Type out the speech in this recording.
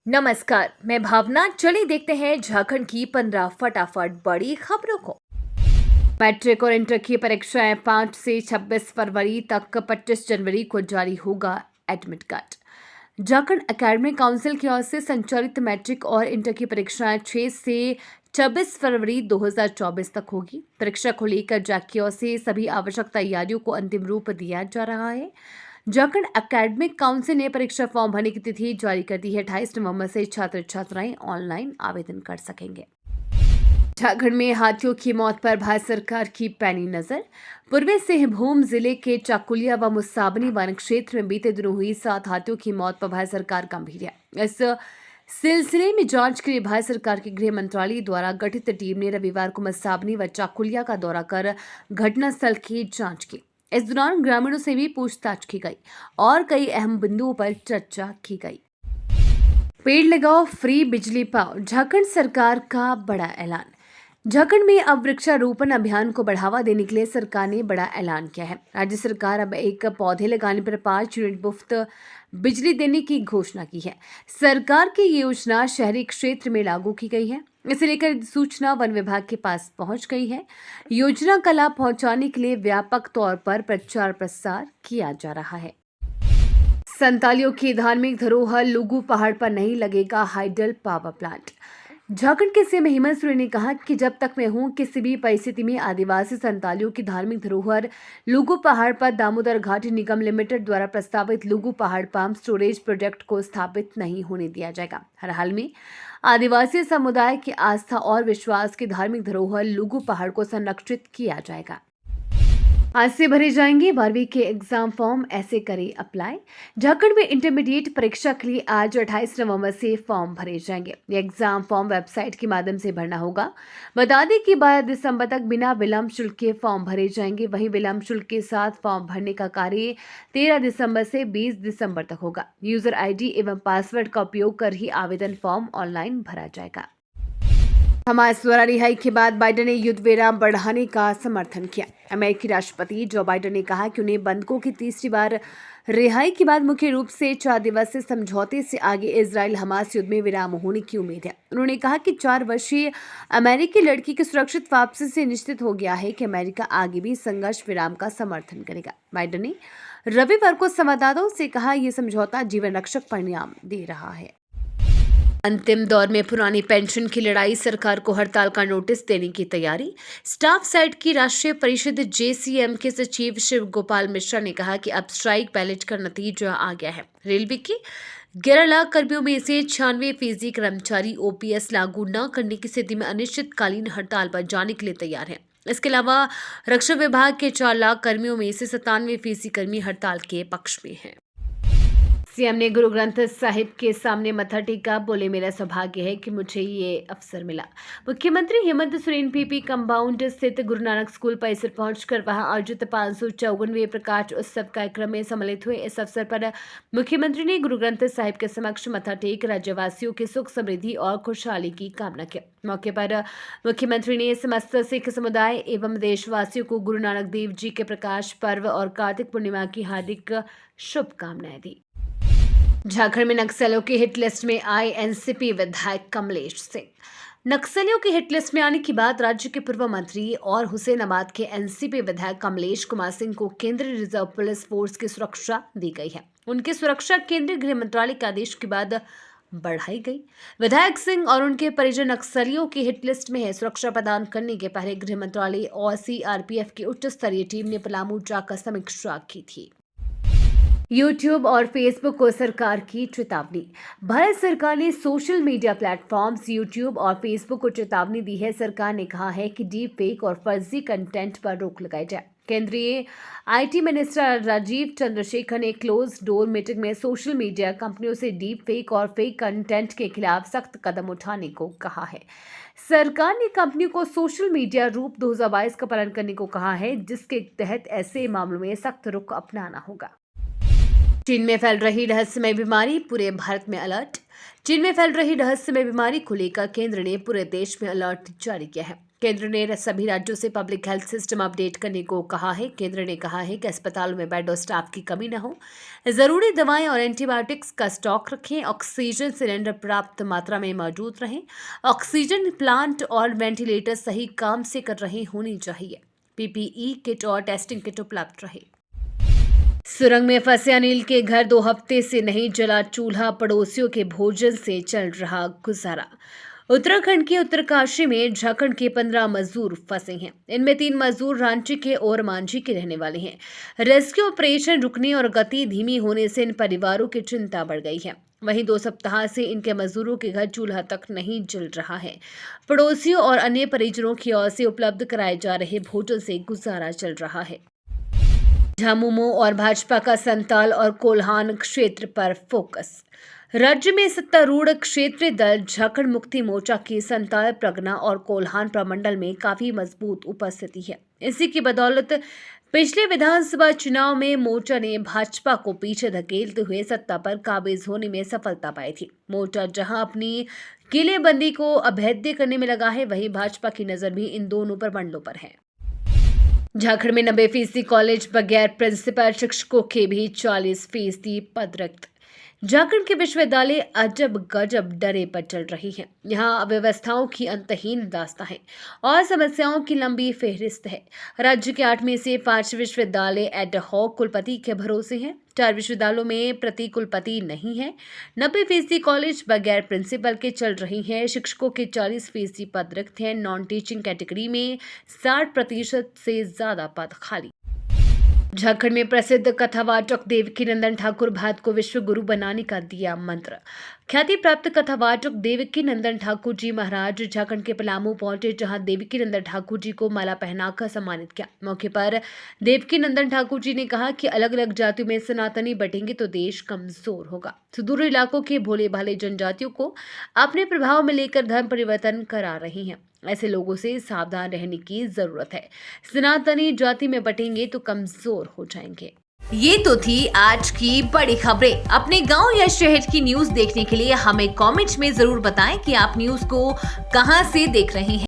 नमस्कार, मैं भावना। चलिए देखते हैं झारखंड की 15 फटाफट बड़ी खबरों को। मैट्रिक और इंटर की परीक्षाएं 5 से 26 फरवरी तक, 25 जनवरी को जारी होगा admit card. Jharkhand academic council की ओर से संचालित मैट्रिक और इंटर की परीक्षाएं 6 से 26 फरवरी 2024 तक होगी। परीक्षा को लेकर जैक की ओर से सभी आवश्यक तैयारियों को अंतिम रूप दिया जा रहा है। झारखंड एकेडमिक काउंसिल ने परीक्षा फॉर्म भरने की तिथि जारी कर दी है। 28 नवंबर से छात्र छात्राएं ऑनलाइन आवेदन कर सकेंगे। झारखंड में हाथियों की मौत पर भारत सरकार की पैनी नजर। पूर्वी सिंहभूम जिले के चाकुलिया व मुसाबनी वन क्षेत्र में बीते दिनों हुई 7 हाथियों की मौत पर भारत सरकार गंभीर है। इस सिलसिले में जांच के लिए भारत सरकार के गृह मंत्रालय द्वारा गठित टीम ने रविवार को मुसाबनी व चाकुलिया का दौरा कर घटनास्थल की जांच की। इस दौरान ग्रामीणों से भी पूछताछ की गई और कई अहम बिंदुओं पर चर्चा की गई। पेड़ लगाओ, फ्री बिजली पाओ, झारखंड सरकार का बड़ा ऐलान। झारखंड में अब वृक्षारोपण अभियान को बढ़ावा देने के लिए सरकार ने बड़ा ऐलान किया है। राज्य सरकार अब एक पौधे लगाने पर 5 यूनिट मुफ्त बिजली देने की घोषणा की है। सरकार की ये योजना शहरी क्षेत्र में लागू की गई है। इसे लेकर सूचना वन विभाग के पास पहुंच गई है। योजना का लाभ पहुंचाने के लिए व्यापक तौर पर प्रचार प्रसार किया जा रहा है। संतालियों की धार्मिक धरोहर लुगू पहाड़ पर नहीं लगेगा हाइडल पावर प्लांट। झारखंड के सीएम हेमंत सोरेन ने कहा कि जब तक मैं हूं, किसी भी परिस्थिति में आदिवासी संतालियों की धार्मिक धरोहर लुगू पहाड़ पर दामोदर घाटी निगम लिमिटेड द्वारा प्रस्तावित लुगू पहाड़ पंप स्टोरेज प्रोजेक्ट को स्थापित नहीं होने दिया जाएगा। हर हाल में आदिवासी समुदाय की आस्था और विश्वास की धार्मिक धरोहर लुगू पहाड़ को संरक्षित किया जाएगा। आज से भरे जाएंगे 12वीं के एग्जाम फॉर्म, ऐसे करें अप्लाई। झारखंड में इंटरमीडिएट परीक्षा के लिए आज 28 नवंबर से फॉर्म भरे जाएंगे। ये एग्जाम फॉर्म वेबसाइट के माध्यम से भरना होगा। बता दें कि 12 दिसंबर तक बिना विलंब शुल्क के फॉर्म भरे जाएंगे। वहीं विलंब शुल्क के साथ फॉर्म भरने का कार्य 13 दिसंबर से 20 दिसंबर तक होगा। यूजर आईडी एवं पासवर्ड का उपयोग कर ही आवेदन फॉर्म ऑनलाइन भरा जाएगा। हमास द्वारा रिहाई के बाद बाइडेन ने युद्ध विराम बढ़ाने का समर्थन किया। अमेरिकी राष्ट्रपति जो बाइडेन ने कहा कि उन्हें बंधकों की तीसरी बार रिहाई के बाद मुख्य रूप से 4 दिवसीय समझौते से आगे इजराइल हमास युद्ध में विराम होने की उम्मीद है। उन्होंने कहा कि 4 वर्षीय अमेरिकी लड़की की सुरक्षित वापसी से निश्चित हो गया है कि अमेरिका आगे भी संघर्ष विराम का समर्थन करेगा। बाइडेन ने रविवार को संवाददाताओं से कहा, यह समझौता जीवन रक्षक परिणाम दे रहा है। अंतिम दौर में पुरानी पेंशन की लड़ाई, सरकार को हड़ताल का नोटिस देने की तैयारी। स्टाफ साइड की राष्ट्रीय परिषद जेसीएम के सचिव शिव गोपाल मिश्रा ने कहा कि अब स्ट्राइक बैलेट का नतीजा आ गया है। रेलवे के 11 लाख कर्मियों में से 96% कर्मचारी ओपीएस लागू न करने की स्थिति में अनिश्चितकालीन हड़ताल पर जाने के लिए तैयार हैं। इसके अलावा रक्षा विभाग के 4 लाख कर्मियों में से 97% कर्मी हड़ताल के पक्ष में हैं। सीएम ने गुरु ग्रंथ साहिब के सामने मत्था टेका, बोले मेरा सौभाग्य है कि मुझे ये अवसर मिला। मुख्यमंत्री हेमंत सोरेन पीपी कंपाउंड स्थित गुरु नानक स्कूल परिसर पहुंचकर वहां आयोजित 554वें प्रकाश उत्सव कार्यक्रम में सम्मिलित हुए। इस अवसर पर मुख्यमंत्री ने गुरु ग्रंथ साहिब के समक्ष मत्था टेक राज्यवासियों के सुख समृद्धि और खुशहाली की कामना की। मौके पर मुख्यमंत्री ने समस्त सिख समुदाय एवं देशवासियों को गुरु नानक देव जी के प्रकाश पर्व और कार्तिक पूर्णिमा की हार्दिक शुभकामनाएं दी। झारखंड में नक्सलियों की हिट लिस्ट में आए एनसीपी विधायक कमलेश सिंह। नक्सलियों की हिट लिस्ट में आने के बाद राज्य के पूर्व मंत्री और हुसैनाबाद के एनसीपी विधायक कमलेश कुमार सिंह को केंद्रीय रिजर्व पुलिस फोर्स की सुरक्षा दी गई है। उनकी सुरक्षा केंद्रीय गृह मंत्रालय के आदेश के बाद बढ़ाई गई। विधायक सिंह और उनके परिजन नक्सलियों की हिट लिस्ट में है। सुरक्षा प्रदान करने के पहले गृह मंत्रालय और सीआरपीएफ की उच्च स्तरीय टीम ने पलामू जाकर समीक्षा की थी। यूट्यूब और फेसबुक को सरकार की चेतावनी। भारत सरकार ने सोशल मीडिया प्लेटफॉर्म्स यूट्यूब और फेसबुक को चेतावनी दी है। सरकार ने कहा है कि डीप फेक और फर्जी कंटेंट पर रोक लगाई जाए। केंद्रीय आईटी मिनिस्टर राजीव चंद्रशेखर ने क्लोज डोर मीटिंग में सोशल मीडिया कंपनियों से डीप फेक और फेक कंटेंट के खिलाफ सख्त कदम उठाने को कहा है। सरकार ने कंपनियों को सोशल मीडिया रूप 2022 का पालन करने को कहा है, जिसके तहत ऐसे मामलों में सख्त रुख अपनाना होगा। चीन में फैल रही रहस्यमय बीमारी, पूरे भारत में अलर्ट। चीन में फैल रही रहस्यमय बीमारी को लेकर केंद्र ने पूरे देश में अलर्ट जारी किया है। केंद्र ने सभी राज्यों से पब्लिक हेल्थ सिस्टम अपडेट करने को कहा है। केंद्र ने कहा है कि अस्पतालों में बेड और स्टाफ की कमी न हो, जरूरी दवाएं और एंटीबायोटिक्स का स्टॉक रखें, ऑक्सीजन सिलेंडर पर्याप्त मात्रा में मौजूद रहें, ऑक्सीजन प्लांट और वेंटिलेटर सही काम से कर रहे होनी चाहिए, पीपीई किट और टेस्टिंग किट उपलब्ध रहे। सुरंग में फंसे अनिल के घर 2 हफ्ते से नहीं जला चूल्हा, पड़ोसियों के भोजन से चल रहा गुजारा। उत्तराखंड के उत्तरकाशी में झारखंड के 15 मजदूर फंसे हैं। इनमें 3 मजदूर रांची के और मांझी के रहने वाले हैं। रेस्क्यू ऑपरेशन रुकने और गति धीमी होने से इन परिवारों की चिंता बढ़ गई है। वहीं 2 सप्ताह से इनके मजदूरों के घर चूल्हा तक नहीं जल रहा है। पड़ोसियों और अन्य परिजनों की ओर से उपलब्ध कराए जा रहे भोजन से गुजारा चल रहा है। झामुमो और भाजपा का संताल और कोल्हान क्षेत्र पर फोकस। राज्य में सत्तारूढ़ क्षेत्रीय दल झारखंड मुक्ति मोर्चा की संताल, प्रगना और कोल्हान प्रमंडल में काफी मजबूत उपस्थिति है। इसी की बदौलत पिछले विधानसभा चुनाव में मोर्चा ने भाजपा को पीछे धकेलते हुए सत्ता पर काबिज होने में सफलता पाई थी। मोर्चा जहां अपनी किलेबंदी को अभेद्य करने में लगा है, वहीं भाजपा की नजर भी इन दोनों प्रमंडलों पर है। झारखंड में 90% कॉलेज बगैर प्रिंसिपल, शिक्षकों के भी 40% पद रिक्त। झारखंड के विश्वविद्यालय अजब गजब डरे पर चल रही हैं। यहाँ अव्यवस्थाओं की अंतहीन दास्तां है और समस्याओं की लंबी फेहरिस्त है। राज्य के 8 में से 5 विश्वविद्यालय एड हॉक कुलपति के भरोसे हैं। 4 विश्वविद्यालयों में प्रति कुलपति नहीं है। 90% कॉलेज बगैर प्रिंसिपल के चल रही हैं। शिक्षकों के 40% पद रिक्त हैं। नॉन टीचिंग कैटेगरी में 60% से ज्यादा पद खाली। झारखंड में प्रसिद्ध कथावाचक देवकीनंदन ठाकुर भारत को विश्व गुरु बनाने का दिया मंत्र। ख्याति प्राप्त कथावाचक देवकीनंदन ठाकुर जी महाराज झारखंड के पलामू पहुंचे, जहां देवकीनंदन ठाकुर जी को माला पहनाकर सम्मानित किया। मौके पर देवकीनंदन ठाकुर जी ने कहा कि अलग अलग जातियों में सनातनी बटेंगे तो देश कमजोर होगा। सुदूर इलाकों के भोले भाले जनजातियों को अपने प्रभाव में लेकर धर्म परिवर्तन करा रही हैं। ऐसे लोगों से सावधान रहने की जरूरत है। सनातनी जाति में बटेंगे तो कमजोर हो जाएंगे। ये तो थी आज की बड़ी खबरें। अपने गांव या शहर की न्यूज देखने के लिए हमें कमेंट में जरूर बताएं कि आप न्यूज को कहां से देख रहे हैं।